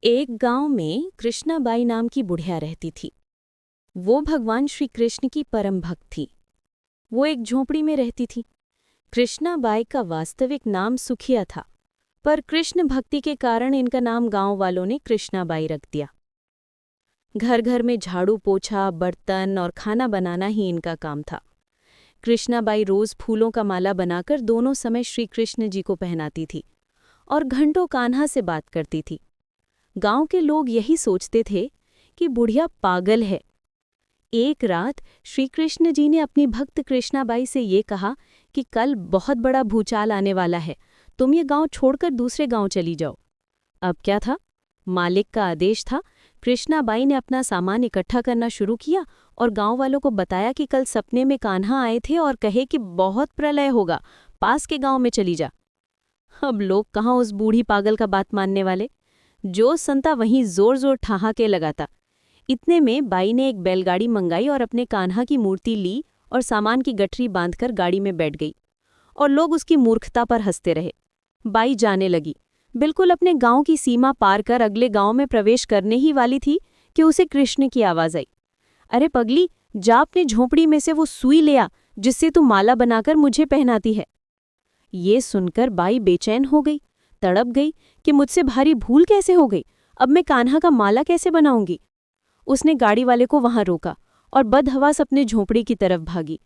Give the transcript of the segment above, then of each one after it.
एक गांव में कृष्णाबाई नाम की बुढ़िया रहती थी। वो भगवान श्री कृष्ण की परम भक्त थी। वो एक झोंपड़ी में रहती थी। कृष्णाबाई का वास्तविक नाम सुखिया था, पर कृष्ण भक्ति के कारण इनका नाम गांव वालों ने कृष्णाबाई रख दिया। घर घर में झाड़ू पोछा, बर्तन और खाना बनाना ही इनका काम था। कृष्णाबाई रोज फूलों का माला बनाकर दोनों समय श्री कृष्ण जी को पहनाती थी और घंटों कान्हा से बात करती थी। गांव के लोग यही सोचते थे कि बुढ़िया पागल है। एक रात श्री कृष्ण जी ने अपनी भक्त कृष्णाबाई से ये कहा कि कल बहुत बड़ा भूचाल आने वाला है, तुम ये गांव छोड़कर दूसरे गांव चली जाओ। अब क्या था? मालिक का आदेश था। कृष्णाबाई ने अपना सामान इकट्ठा करना शुरू किया और गांव वालों को बताया कि कल सपने में कान्हा आए थे और कहे कि बहुत प्रलय होगा, पास के गांव में चली जा। अब लोग कहाँ उस बूढ़ी पागल का बात मानने वाले। जो संता वहीं जोर जोर ठहाके लगाता। इतने में बाई ने एक बैलगाड़ी मंगाई और अपने कान्हा की मूर्ति ली और सामान की गठरी बांधकर गाड़ी में बैठ गई। और लोग उसकी मूर्खता पर हंसते रहे। बाई जाने लगी, बिल्कुल अपने गांव की सीमा पार कर अगले गांव में प्रवेश करने ही वाली थी कि उसे कृष्ण की आवाज आई। अरे पगली, जा अपनी झोंपड़ी में से वो सुई ले आ जिससे तू माला बनाकर मुझे पहनाती है। ये सुनकर बाई बेचैन हो गई, तड़प गई कि मुझसे भारी भूल कैसे हो गई, अब मैं कान्हा का माला कैसे बनाऊंगी। उसने गाड़ी वाले को वहां रोका और बदहवास अपने झोंपड़ी की तरफ भागी।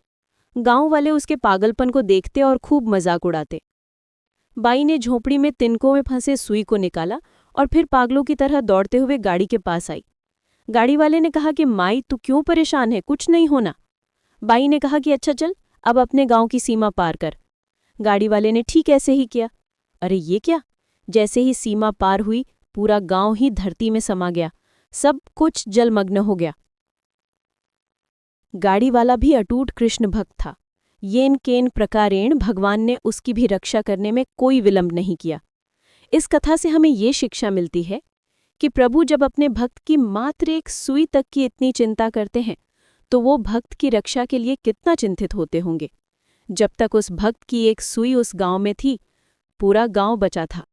गांव वाले उसके पागलपन को देखते और खूब मजाक उड़ाते। बाई ने झोंपड़ी में तिनकों में फंसे सुई को निकाला और फिर पागलों की तरह दौड़ते हुए गाड़ी के पास आई। गाड़ी वाले ने कहा कि माई, तू क्यों परेशान है, कुछ नहीं होना। बाई ने कहा कि अच्छा चल, अब अपने गांव की सीमा पार कर। गाड़ी वाले ने ठीक ऐसे ही किया। अरे ये क्या! जैसे ही सीमा पार हुई, पूरा गांव ही धरती में समा गया, सब कुछ जलमग्न हो गया। गाड़ी वाला भी अटूट कृष्ण भक्त था। येन केन प्रकारेण भगवान ने उसकी भी रक्षा करने में कोई विलंब नहीं किया। इस कथा से हमें ये शिक्षा मिलती है कि प्रभु जब अपने भक्त की मात्र एक सुई तक की इतनी चिंता करते हैं, तो वो भक्त की रक्षा के लिए कितना चिंतित होते होंगे। जब तक उस भक्त की एक सुई उस गांव में थी, पूरा गांव बचा था।